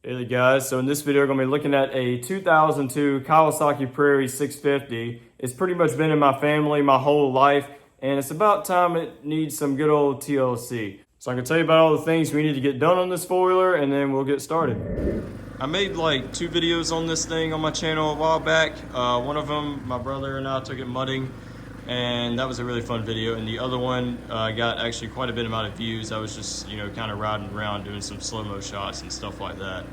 Hey guys, so in this video we're going to be looking at a 2002 Kawasaki Prairie 650. It's pretty much been in my family my whole life, and it's about time it needs some good old TLC. So I'm going to tell you about all the things we need to get done on this four-wheeler, and then we'll get started. I made like 2 videos on this thing on my channel a while back. One of them, my brother and I took it mudding, and that was a really fun video. And the other one got actually quite a bit amount of views. I was just, kind of riding around doing some slow-mo shots and stuff like that.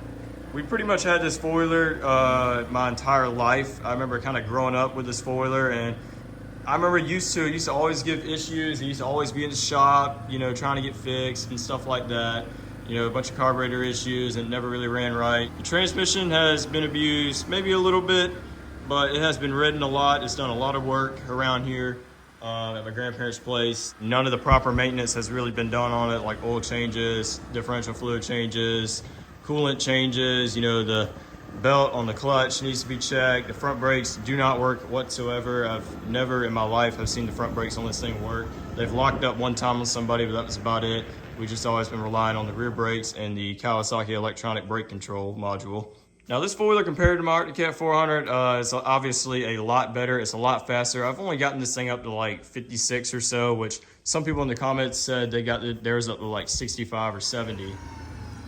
We pretty much had this four-wheeler my entire life. I remember kind of growing up with this four-wheeler, and I remember it used to always give issues. It used to always be in the shop, trying to get fixed and stuff like that. A bunch of carburetor issues, and never really ran right. The transmission has been abused, maybe a little bit, but it has been ridden a lot. It's done a lot of work around here at my grandparents' place. None of the proper maintenance has really been done on it, like oil changes, differential fluid changes, coolant changes. The belt on the clutch needs to be checked. The front brakes do not work whatsoever. I've never in my life have seen the front brakes on this thing work. They've locked up one time with somebody, but that was about it. We've just always been relying on the rear brakes and the Kawasaki electronic brake control module. Now this four-wheeler compared to my Arctic Cat 400 is obviously a lot better. It's a lot faster. I've only gotten this thing up to like 56 or so, which some people in the comments said they got theirs up to like 65 or 70.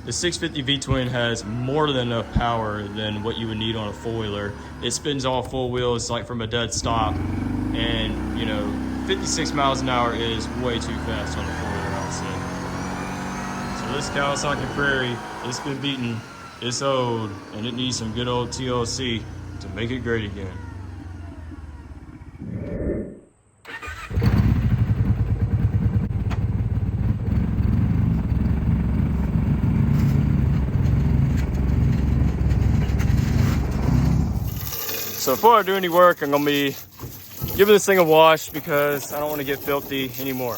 The 650 V-twin has more than enough power than what you would need on a four-wheeler. It spins all full wheels like from a dead stop, and 56 miles an hour is way too fast on a four-wheeler, I would say. So this Kawasaki Prairie, it's been beaten, it's old, and it needs some good old TLC to make it great again. So before I do any work, I'm gonna be giving this thing a wash because I don't want to get filthy anymore.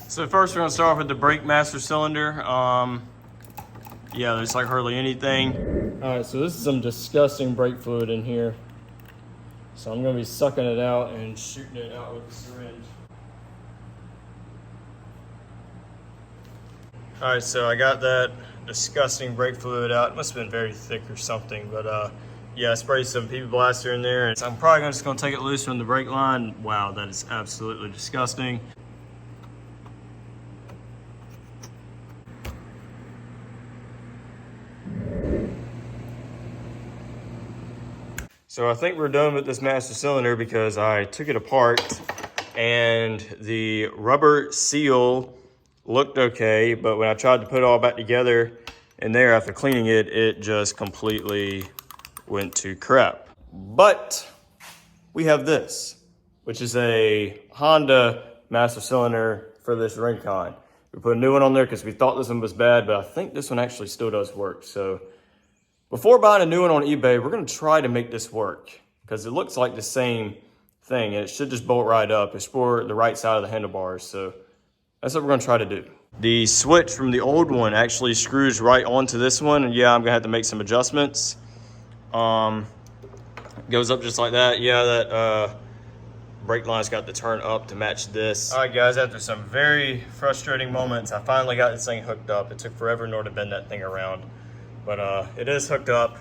So first we're gonna start off with the brake master cylinder. Yeah, there's like hardly anything. All right, so this is some disgusting brake fluid in here. So I'm gonna be sucking it out and shooting it out with a syringe. All right, so I got that disgusting brake fluid out. It must have been very thick or something, but yeah, I sprayed some PB Blaster in there. And so I'm probably just gonna take it loose from the brake line. Wow, that is absolutely disgusting. So I think we're done with this master cylinder because I took it apart and the rubber seal looked okay, but when I tried to put it all back together in there after cleaning it, it just completely went to crap. But we have this, which is a Honda master cylinder for this Rincon. We put a new one on there because we thought this one was bad, but I think this one actually still does work. So before buying a new one on eBay, we're gonna try to make this work because it looks like the same thing and it should just bolt right up. It's for the right side of the handlebars, so that's what we're gonna try to do. The switch from the old one actually screws right onto this one, and yeah, I'm gonna have to make some adjustments. Goes up just like that. Yeah, that brake line's got to turn up to match this. All right, guys, after some very frustrating moments, I finally got this thing hooked up. It took forever in order to bend that thing around. But it is hooked up,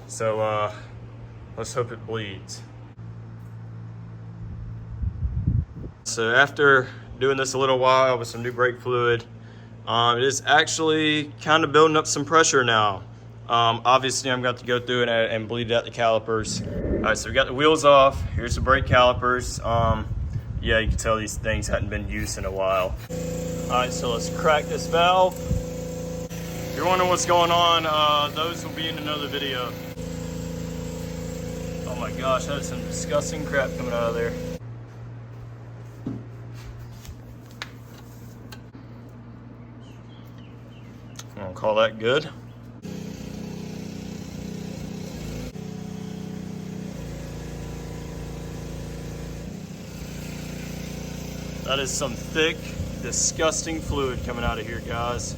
so let's hope it bleeds. So after doing this a little while with some new brake fluid, it is actually kind of building up some pressure now. Obviously, I'm going to go through it and bleed out the calipers. All right, so we got the wheels off. Here's the brake calipers. Yeah, you can tell these things hadn't been used in a while. All right, so let's crack this valve. If you're wondering what's going on, those will be in another video. Oh my gosh, that is some disgusting crap coming out of there. I'm gonna call that good. That is some thick, disgusting fluid coming out of here, guys.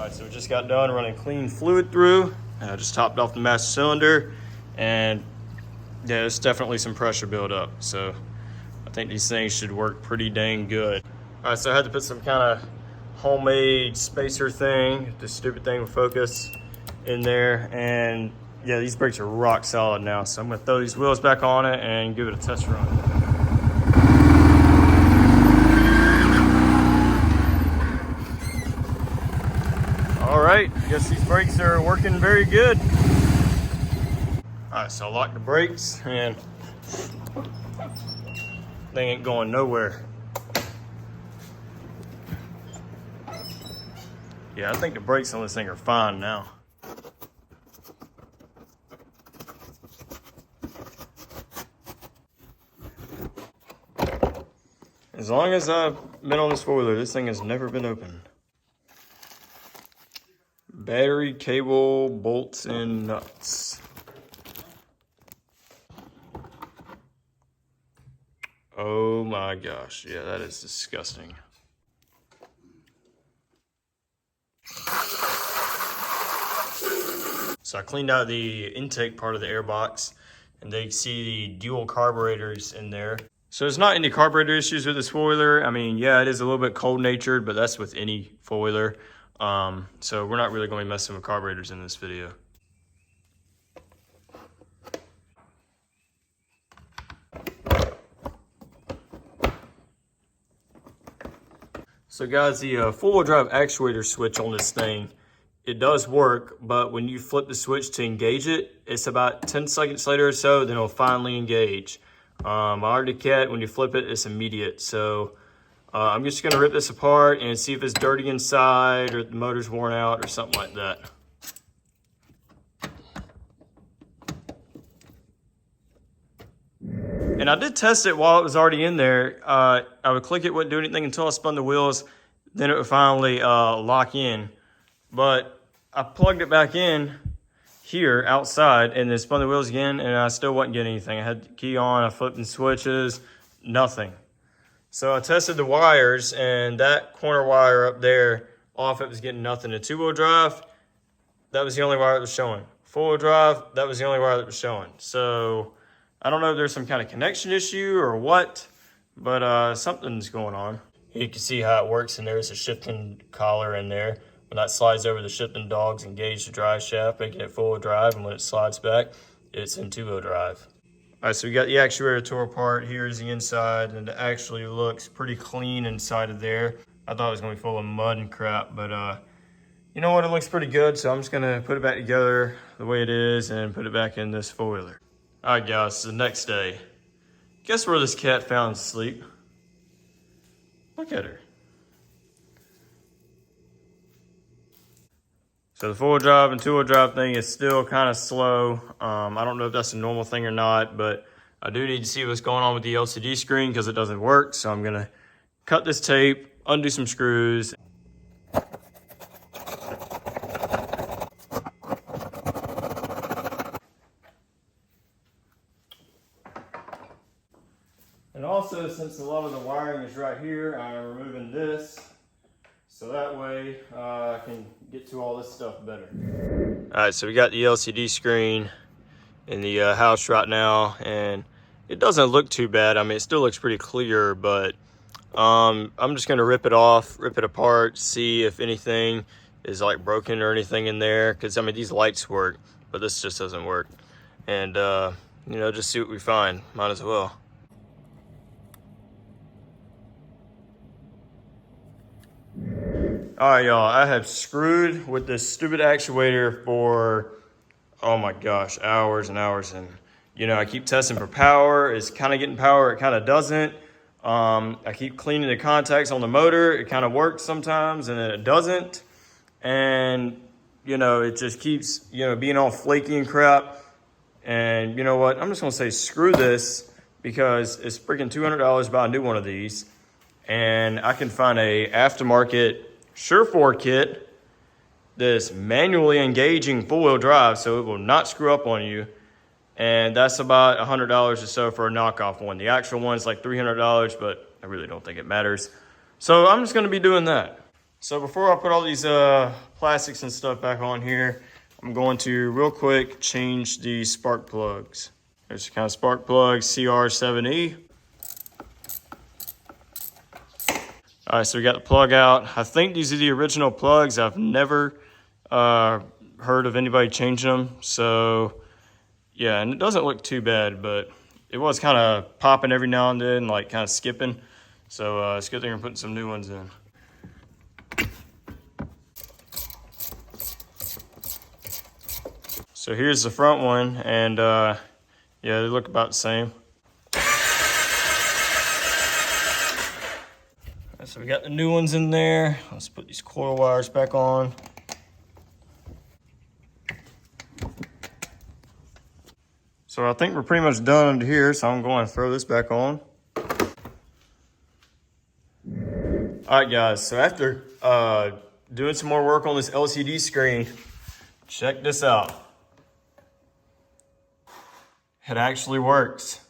All right, so we just got done running clean fluid through. Just topped off the master cylinder, and yeah, there's definitely some pressure buildup. So I think these things should work pretty dang good. All right, so I had to put some kind of homemade spacer thing, this stupid thing with focus in there, and yeah, these brakes are rock solid now. So I'm gonna throw these wheels back on it and give it a test run. All right, I guess these brakes are working very good. All right, so I locked the brakes and thing ain't going nowhere. Yeah, I think the brakes on this thing are fine now. As long as I've been on this four-wheeler, this thing has never been opened. Battery, cable, bolts, and nuts. Oh my gosh, yeah, that is disgusting. So I cleaned out the intake part of the air box, and they see the dual carburetors in there. So there's not any carburetor issues with this four-wheeler. I mean, yeah, it is a little bit cold-natured, but that's with any four-wheeler. So we're not really going to be messing with carburetors in this video. So guys, the four-wheel drive actuator switch on this thing, it does work, but when you flip the switch to engage it, it's about 10 seconds later or so, then it'll finally engage. When you flip it, it's immediate. So I'm just gonna rip this apart and see if it's dirty inside or the motor's worn out or something like that. And I did test it while it was already in there. I would click it, wouldn't do anything until I spun the wheels, then it would finally lock in. But I plugged it back in here outside and then spun the wheels again, and I still wasn't getting anything. I had the key on, I flipped the switches, nothing. So I tested the wires, and that corner wire up there off, it was getting nothing. The two-wheel drive, that was the only wire that was showing. Four-wheel drive, that was the only wire that was showing. So I don't know if there's some kind of connection issue or what, but something's going on. You can see how it works, and there's a shifting collar in there. When that slides over, the shifting dogs engage the drive shaft, making it four-wheel drive, and when it slides back, it's in two-wheel drive. All right, so we got the actuator tore apart. Here's the inside, and it actually looks pretty clean inside of there. I thought it was gonna be full of mud and crap, but you know what, it looks pretty good, so I'm just gonna put it back together the way it is and put it back in this four-wheeler. All right, guys, it's the next day. Guess where this cat found sleep? Look at her. So the four-wheel drive and two-wheel drive thing is still kind of slow. I don't know if that's a normal thing or not, but I do need to see what's going on with the LCD screen because it doesn't work. So I'm gonna cut this tape, undo some screws. And also, since a lot of the wiring is right here, I'm removing this. So that way I can get to all this stuff better. All right, so we got the LCD screen in the house right now, and it doesn't look too bad. I mean, it still looks pretty clear, but I'm just gonna rip it off, rip it apart, see if anything is like broken or anything in there. Cause I mean, these lights work, but this just doesn't work. And you know, just see what we find, might as well. All right, y'all, I have screwed with this stupid actuator for, oh my gosh, hours and hours. And, you know, I keep testing for power. It's kind of getting power. It kind of doesn't. I keep cleaning the contacts on the motor. It kind of works sometimes, and then it doesn't. And, you know, it just keeps, you know, being all flaky and crap. And you know what? I'm just going to say screw this because it's freaking $200 to buy a new one of these. And I can find a aftermarket Surefour kit that's manually engaging four-wheel drive, so it will not screw up on you. And that's about $100 or so for a knockoff one. The actual one's like $300, but I really don't think it matters. So I'm just gonna be doing that. So before I put all these plastics and stuff back on here, I'm going to real quick change the spark plugs. There's kind of spark plug CR7E. All right, so we got the plug out. I think these are the original plugs. I've never heard of anybody changing them. So yeah, and it doesn't look too bad, but it was kind of popping every now and then, like kind of skipping. So it's a good thing I'm putting some new ones in. So here's the front one, and yeah, they look about the same. So we got the new ones in there. Let's put these coil wires back on. So I think we're pretty much done under here, so I'm going to throw this back on. All right, guys, so after doing some more work on this LCD screen, check this out. It actually works.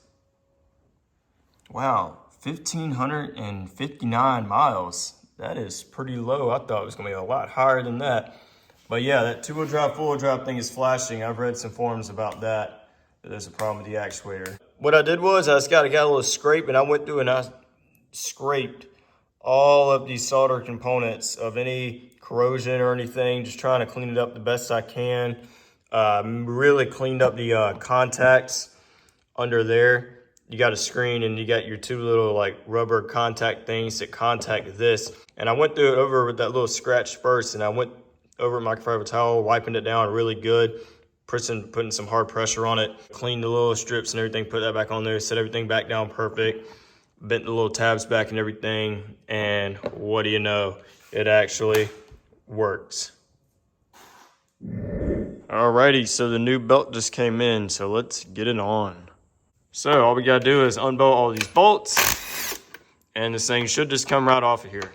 Wow, 1,559 miles. That is pretty low. I thought it was gonna be a lot higher than that. But yeah, that two-wheel drive, four-wheel drive thing is flashing. I've read some forums about that. There's a problem with the actuator. What I did was I got a little scrape, and I went through and I scraped all of these solder components of any corrosion or anything, just trying to clean it up the best I can. Really cleaned up the contacts under there. You got a screen and you got your two little like rubber contact things that contact this. And I went through it over with that little scratch first, and I went over with microfiber towel, wiping it down really good, putting some hard pressure on it, cleaned the little strips and everything, put that back on there, set everything back down perfect, bent the little tabs back and everything, and what do you know, it actually works. Alrighty, so the new belt just came in, so let's get it on. So all we gotta do is unbolt all these bolts, and this thing should just come right off of here.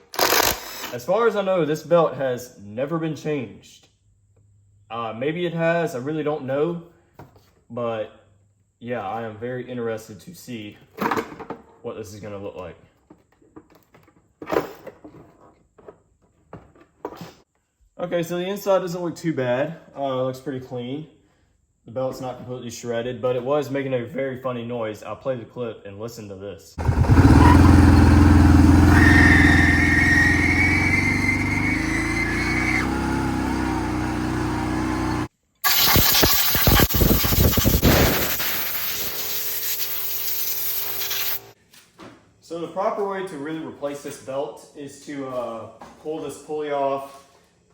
As far as I know, this belt has never been changed. Maybe it has, I really don't know. But yeah, I am very interested to see what this is gonna look like. Okay, so the inside doesn't look too bad. It looks pretty clean. The belt's not completely shredded, but it was making a very funny noise. I'll play the clip and listen to this. So the proper way to really replace this belt is to pull this pulley off,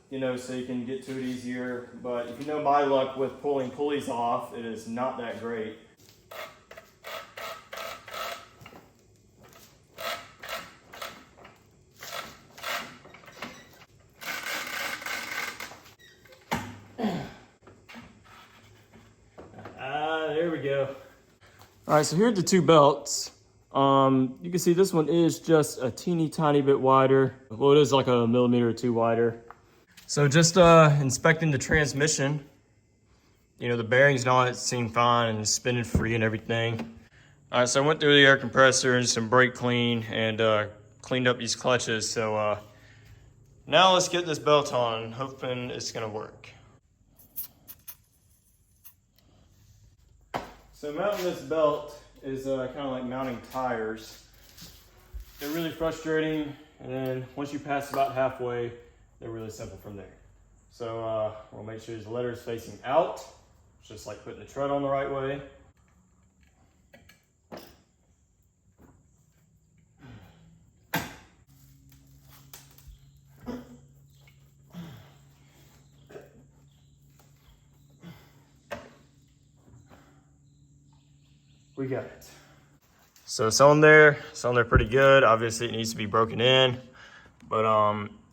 you know, so you can get to it easier. But if you know my luck with pulling pulleys off, it is not that great. There we go. All right, so here are the two belts. You can see this one is just a teeny tiny bit wider. Well, it is like a millimeter or two wider. So just inspecting the transmission, you know, the bearings and all that seem fine and spinning free and everything. All right, so I went through the air compressor and some brake clean and cleaned up these clutches. So now let's get this belt on, hoping it's gonna work. So mounting this belt is kind of like mounting tires. They're really frustrating, and then once you pass about halfway, they're really simple from there. So we'll make sure the letter is facing out, just like putting the tread on the right way. We got it. So it's on there pretty good. Obviously it needs to be broken in, but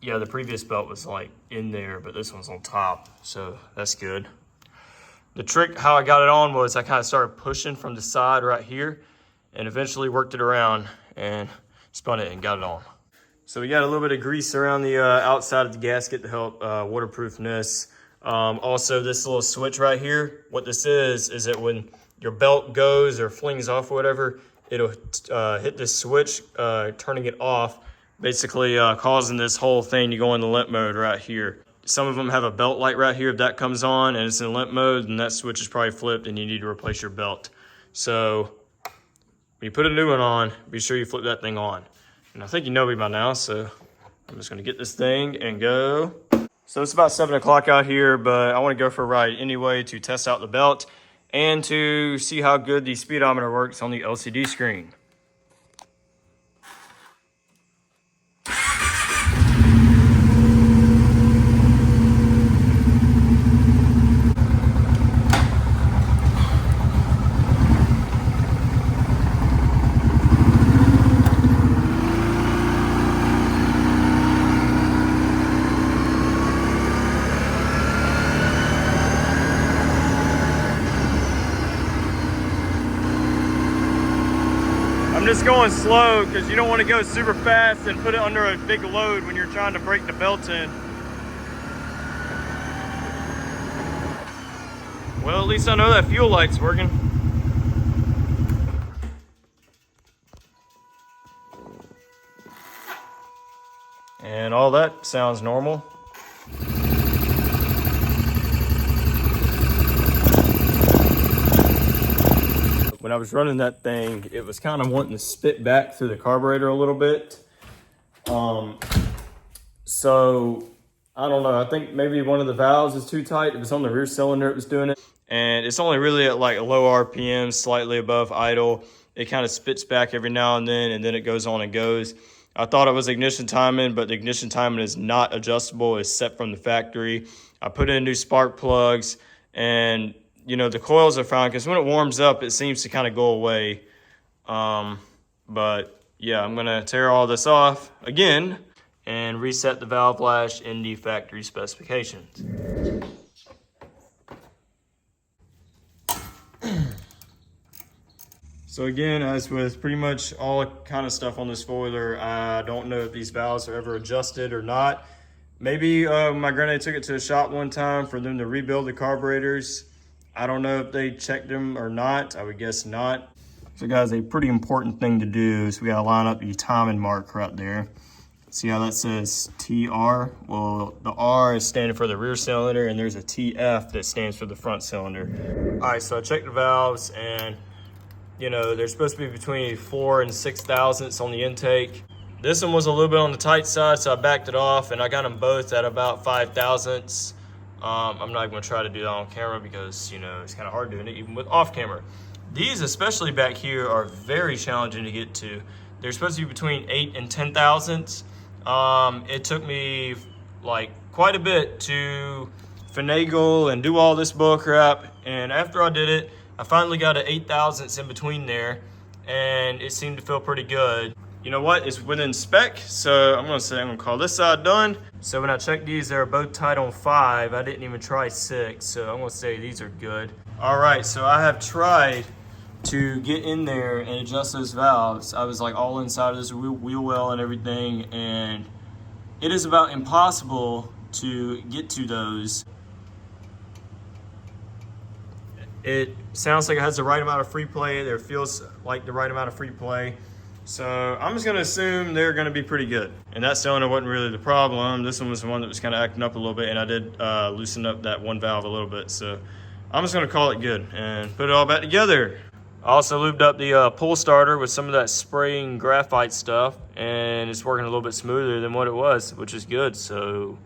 yeah, the previous belt was like in there, but this one's on top, so that's good. The trick how I got it on was I kind of started pushing from the side right here and eventually worked it around and spun it and got it on. So we got a little bit of grease around the outside of the gasket to help waterproofness. Also this little switch right here, what this is that when your belt goes or flings off or whatever, it'll hit this switch, turning it off, basically causing this whole thing to go into limp mode right here. some of them have a belt light right here. If that comes on and it's in limp mode, then that switch is probably flipped and you need to replace your belt. So when you put a new one on, be sure you flip that thing on. And I think you know me by now, so I'm just gonna get this thing and go. So it's about 7 o'clock out here, but I wanna go for a ride anyway to test out the belt and to see how good the speedometer works on the LCD screen. I'm just going slow because you don't want to go super fast and put it under a big load when you're trying to break the belt in. Well, at least I know that fuel light's working. And all that sounds normal. When I was running that thing, it was kind of wanting to spit back through the carburetor a little bit. So I don't know, I think maybe one of the valves is too tight. It was on the rear cylinder it was doing it. And it's only really at like a low RPM, slightly above idle. It kind of spits back every now and then it goes on and goes. I thought it was ignition timing, but the ignition timing is not adjustable. It's set from the factory. I put in new spark plugs and you know, the coils are fine because when it warms up, it seems to kind of go away. But yeah, I'm gonna tear all this off again and reset the valve lash in the factory specifications. So again, as with pretty much all kind of stuff on this spoiler, I don't know if these valves are ever adjusted or not. Maybe my granddad took it to a shop one time for them to rebuild the carburetors. I don't know if they checked them or not. I would guess not. So guys, a pretty important thing to do is we gotta line up the timing mark right there. See how that says TR? Well, the R is standing for the rear cylinder and there's a TF that stands for the front cylinder. All right, so I checked the valves and you know, they're supposed to be between 4 and 6 thousandths on the intake. This one was a little bit on the tight side, so I backed it off and I got them both at about 5 thousandths. I'm not going to try to do that on camera because, you know, it's kind of hard doing it even with off camera. These, especially back here, are very challenging to get to. They're supposed to be between 8 and 10 thousandths. It took me like quite a bit to finagle and do all this bull crap. And after I did it, I finally got an 8 thousandths in between there and it seemed to feel pretty good. You know what, it's within spec, so I'm gonna call this side done. So when I checked these, they were both tight on 5. I didn't even try 6, so I'm gonna say these are good. All right, so I have tried to get in there and adjust those valves. I was like all inside of this wheel well and everything, and it is about impossible to get to those. It sounds like it has the right amount of free play. There feels like the right amount of free play. So I'm just gonna assume they're gonna be pretty good. And that cylinder wasn't really the problem. This one was the one that was kind of acting up a little bit, and I did loosen up that one valve a little bit. So I'm just gonna call it good and put it all back together. I also lubed up the pull starter with some of that spraying graphite stuff, and it's working a little bit smoother than what it was, which is good. So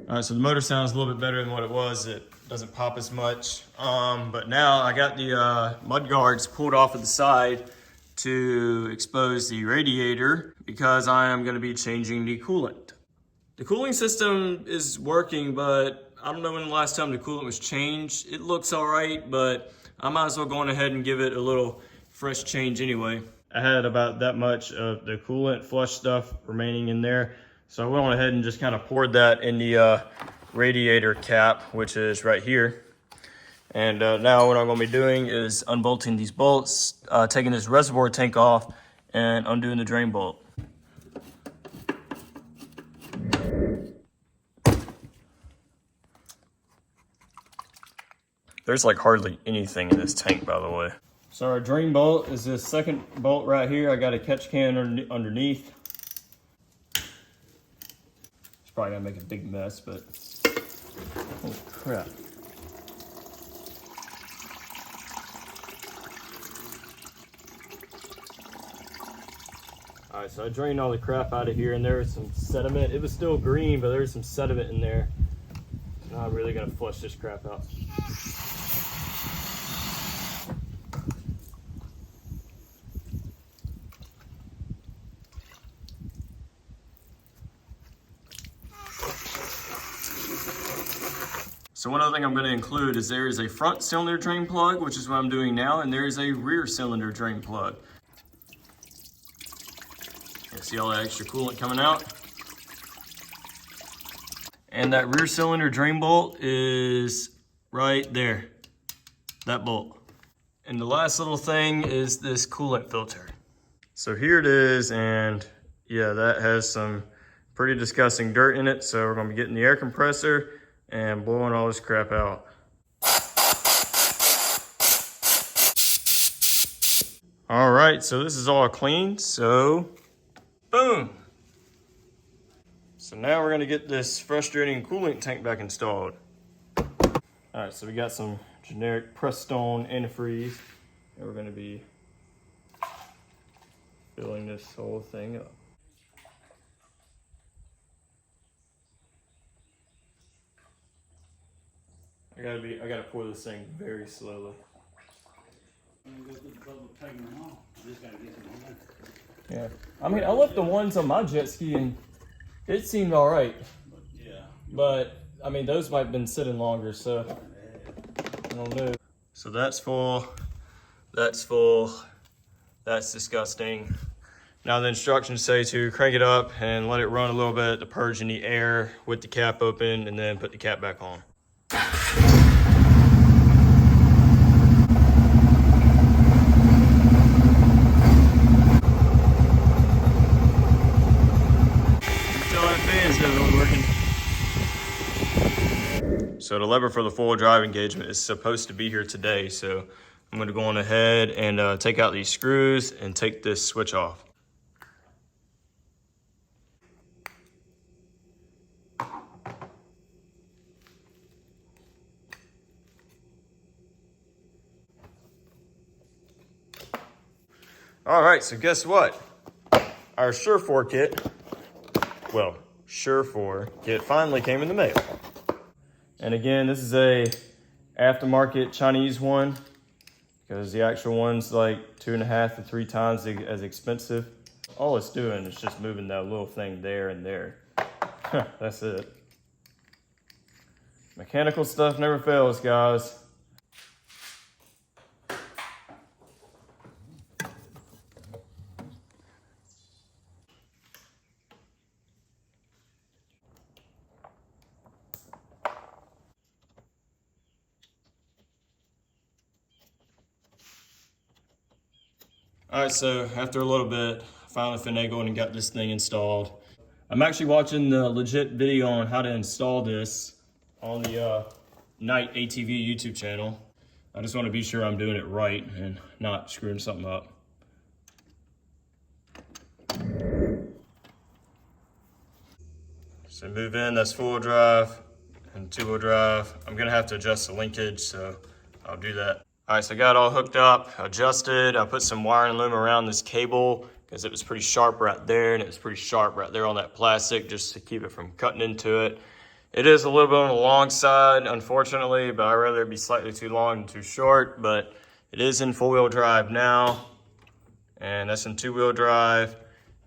all right, so the motor sounds a little bit better than what it was. It doesn't pop as much. But now I got the mud guards pulled off of the side to expose the radiator because I am gonna be changing the coolant. The cooling system is working, but I don't know when the last time the coolant was changed. It looks all right, but I might as well go on ahead and give it a little fresh change anyway. I had about that much of the coolant flush stuff remaining in there. So I went ahead and just kind of poured that in the radiator cap, which is right here. And now what I'm gonna be doing is unbolting these bolts, taking this reservoir tank off and undoing the drain bolt. There's like hardly anything in this tank, by the way. So our drain bolt is this second bolt right here. I got a catch can underneath. It's probably gonna make a big mess, but holy crap. All right, so I drained all the crap out of here, and there was some sediment. It was still green, but there was some sediment in there. Now I'm really gonna flush this crap out. So one other thing I'm going to include is there is a front cylinder drain plug, which is what I'm doing now, and there is a rear cylinder drain plug. You see all that extra coolant coming out? And that rear cylinder drain bolt is right there, that bolt. And the last little thing is this coolant filter. So here it is, and yeah, that has some pretty disgusting dirt in it, so we're going to be getting the air compressor and blowing all this crap out. All right, so this is all clean, so boom. So now we're gonna get this frustrating coolant tank back installed. All right, so we got some generic pressed stone antifreeze, and we're gonna be filling this whole thing up. I gotta pour this thing very slowly. Yeah, I mean, I left the ones on my jet ski and it seemed all right. But I mean, those might have been sitting longer, so I don't know. So that's full, that's full, that's disgusting. Now the instructions say to crank it up and let it run a little bit to purge any air with the cap open, and then put the cap back on. So the lever for the full drive engagement is supposed to be here today, so I'm going to go on ahead and take out these screws and take this switch off. All right, so guess what? Our Sure4 kit, well, Sure4 kit finally came in the mail. And again, this is a aftermarket Chinese one, because the actual one's like 2.5 to 3 times as expensive. All it's doing is just moving that little thing there and there. That's it. Mechanical stuff never fails, guys. All right, so after a little bit, I finally finagled and got this thing installed. I'm actually watching the legit video on how to install this on the Night ATV YouTube channel. I just want to be sure I'm doing it right and not screwing something up. So move in, that's 4-wheel drive and 2-wheel drive. I'm gonna have to adjust the linkage, so I'll do that. All right, so I got it all hooked up, adjusted. I put some wire and loom around this cable because it was pretty sharp right there, and it was pretty sharp right there on that plastic just to keep it from cutting into it. It is a little bit on the long side, unfortunately, but I'd rather it be slightly too long than too short, but it is in 4-wheel drive now, and that's in 2-wheel drive,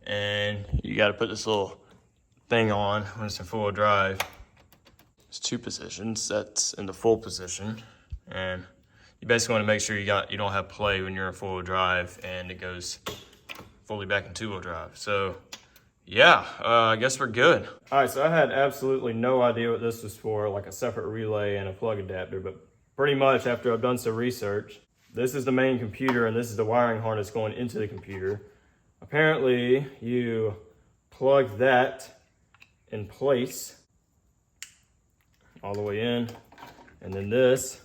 and you gotta put this little thing on when it's in 4-wheel drive. There's 2 positions. That's in the full position, and you basically want to make sure you don't have play when you're in 4-wheel drive and it goes fully back in 2-wheel drive. So yeah, I guess we're good. All right, so I had absolutely no idea what this was for, like a separate relay and a plug adapter, but pretty much after I've done some research, this is the main computer and this is the wiring harness going into the computer. Apparently you plug that in place all the way in, and then this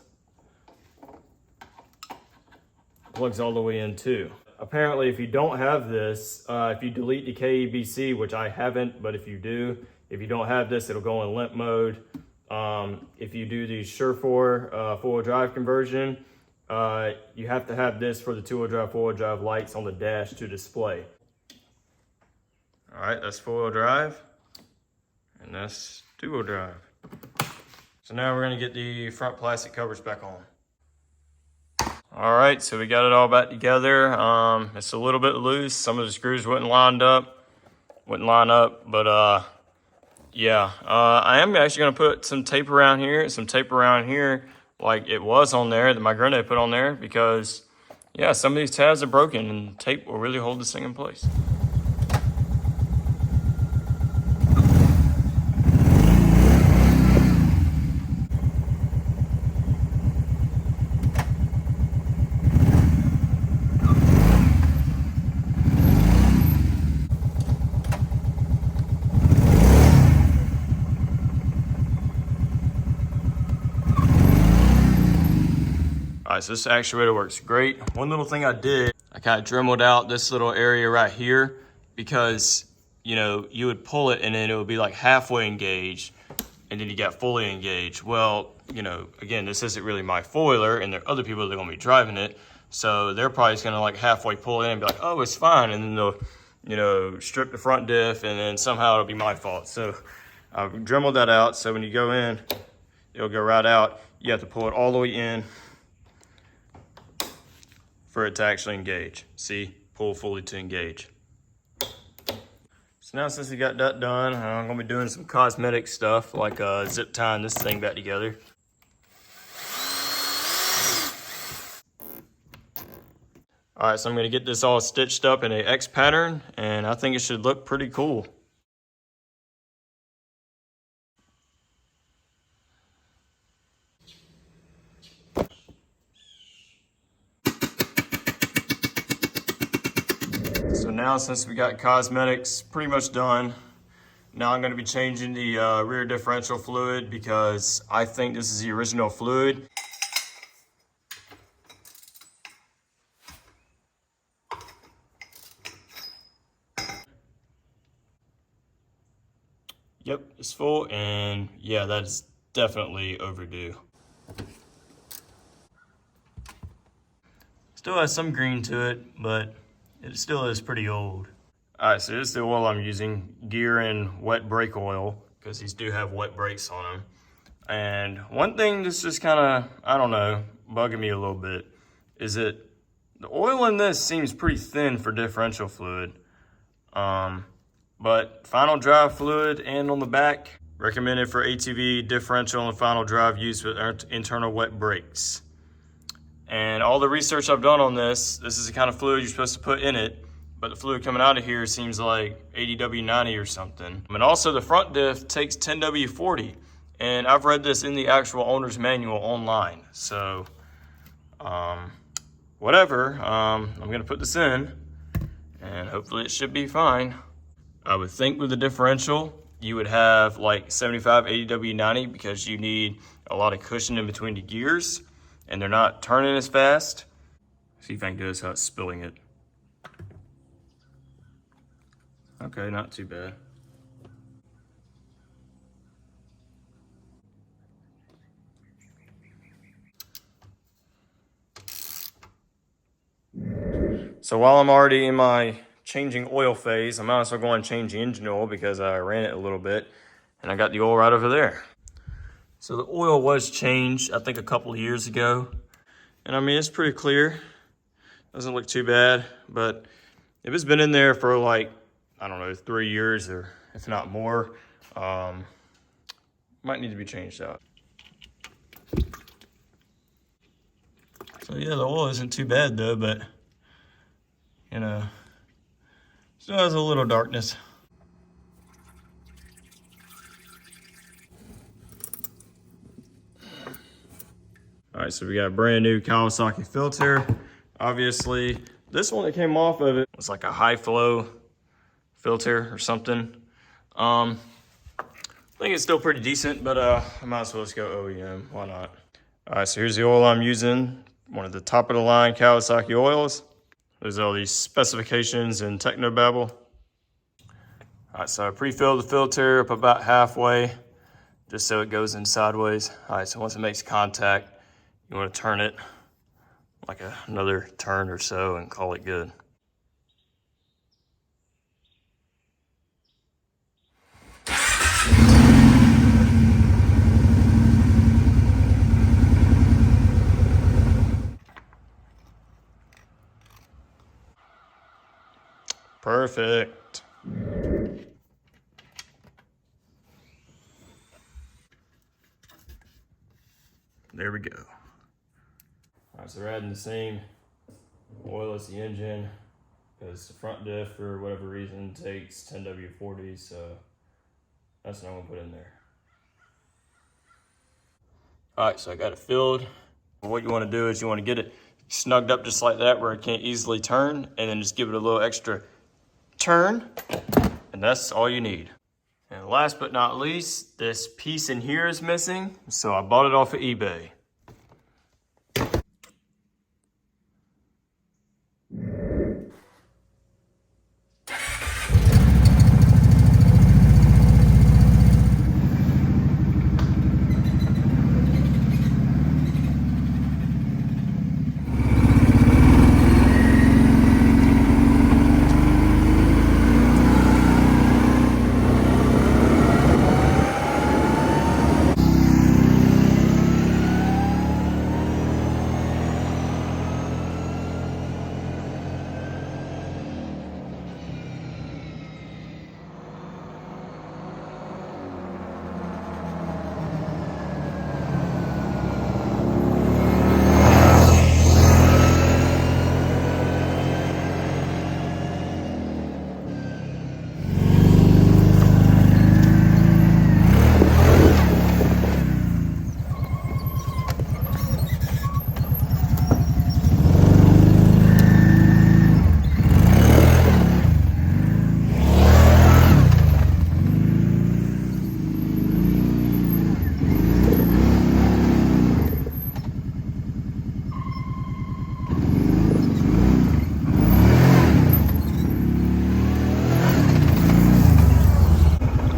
plugs all the way in too. Apparently, if you don't have this, if you delete the KEBC, which I haven't, but if you do, if you don't have this, it'll go in limp mode. If you do the Surefour four-wheel drive conversion, you have to have this for the two-wheel drive, four-wheel drive lights on the dash to display. All right, that's four-wheel drive, and that's two-wheel drive. So now we're gonna get the front plastic covers back on. All right, so we got it all back together. It's a little bit loose. Some of the screws wouldn't line up, but yeah. I am actually gonna put some tape around here, like it was on there that my granddad put on there, because yeah, some of these tabs are broken and tape will really hold this thing in place. All right, so this actuator works great. One little thing I did, I kind of dremeled out this little area right here because, you know, you would pull it and then it would be like halfway engaged and then you got fully engaged. Well, you know, again, this isn't really my foiler and there are other people that are gonna be driving it. So they're probably just gonna like halfway pull in and be like, oh, it's fine. And then they'll, you know, strip the front diff and then somehow it'll be my fault. So I've dremeled that out. So when you go in, it'll go right out. You have to pull it all the way in for it to actually engage. See, pull fully to engage. So now since we got that done, I'm gonna be doing some cosmetic stuff like zip tying this thing back together. All right, so I'm gonna get this all stitched up in a X pattern and I think it should look pretty cool. So now since we got cosmetics pretty much done, now I'm gonna be changing the rear differential fluid because I think this is the original fluid. Yep, it's full and yeah, that is definitely overdue. Still has some green to it, but it still is pretty old. All right, so this is the oil I'm using, gear and wet brake oil, because these do have wet brakes on them. And one thing that's just kind of, I don't know, bugging me a little bit, is that the oil in this seems pretty thin for differential fluid. But final drive fluid and on the back, recommended for ATV, differential, and final drive use with internal wet brakes. And all the research I've done on this is the kind of fluid you're supposed to put in it, but the fluid coming out of here seems like 80W90 or something. And also the front diff takes 10W40, and I've read this in the actual owner's manual online. So, whatever, I'm gonna put this in, and hopefully it should be fine. I would think with the differential, you would have like 75, 80W90 because you need a lot of cushion in between the gears and they're not turning as fast. See if I can do this without spilling it. Okay, not too bad. So while I'm already in my changing oil phase, I might as well go and change the engine oil because I ran it a little bit and I got the oil right over there. So the oil was changed, I think a couple of years ago. And I mean, it's pretty clear. Doesn't look too bad, but if it's been in there for like, I don't know, 3 years or if not more, might need to be changed out. So yeah, the oil isn't too bad though, but you know, still has a little darkness. All right, so we got a brand new Kawasaki filter. Obviously, this one that came off of it was like a high flow filter or something. I think it's still pretty decent, but I might as well just go OEM, why not? All right, so here's the oil I'm using, one of the top of the line Kawasaki oils. There's all these specifications in technobabble. All right, so I pre-filled the filter up about halfway, just so it goes in sideways. All right, so once it makes contact, you want to turn it like another turn or so and call it good. Perfect. There we go. All right, so we're adding the same oil as the engine because the front diff, for whatever reason, takes 10W40, so that's what I'm gonna put in there. All right, so I got it filled. What you wanna do is you wanna get it snugged up just like that where it can't easily turn, and then just give it a little extra turn, and that's all you need. And last but not least, this piece in here is missing, so I bought it off of eBay.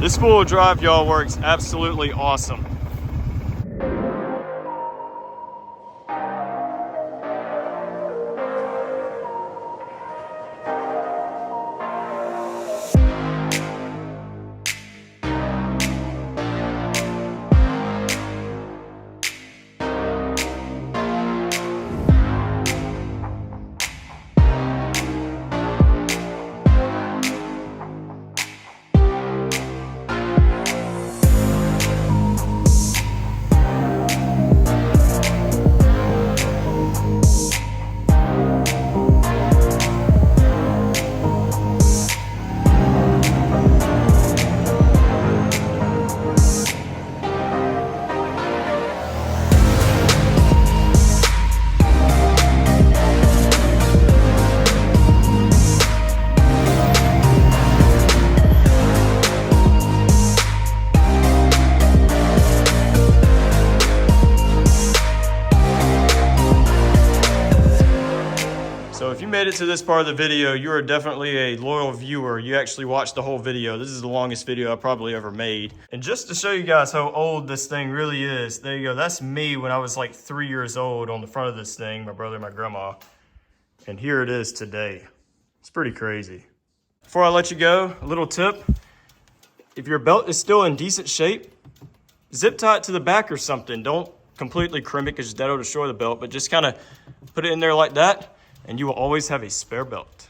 This four-wheel drive, y'all, works absolutely awesome. So if you made it to this part of the video, you are definitely a loyal viewer. You actually watched the whole video. This is the longest video I probably ever made. And just to show you guys how old this thing really is, there you go. That's me when I was like 3 years old on the front of this thing, my brother and my grandma. And here it is today. It's pretty crazy. Before I let you go, a little tip. If your belt is still in decent shape, zip tie it to the back or something. Don't completely crimp it because that'll destroy the belt, but just kind of put it in there like that, and you will always have a spare belt.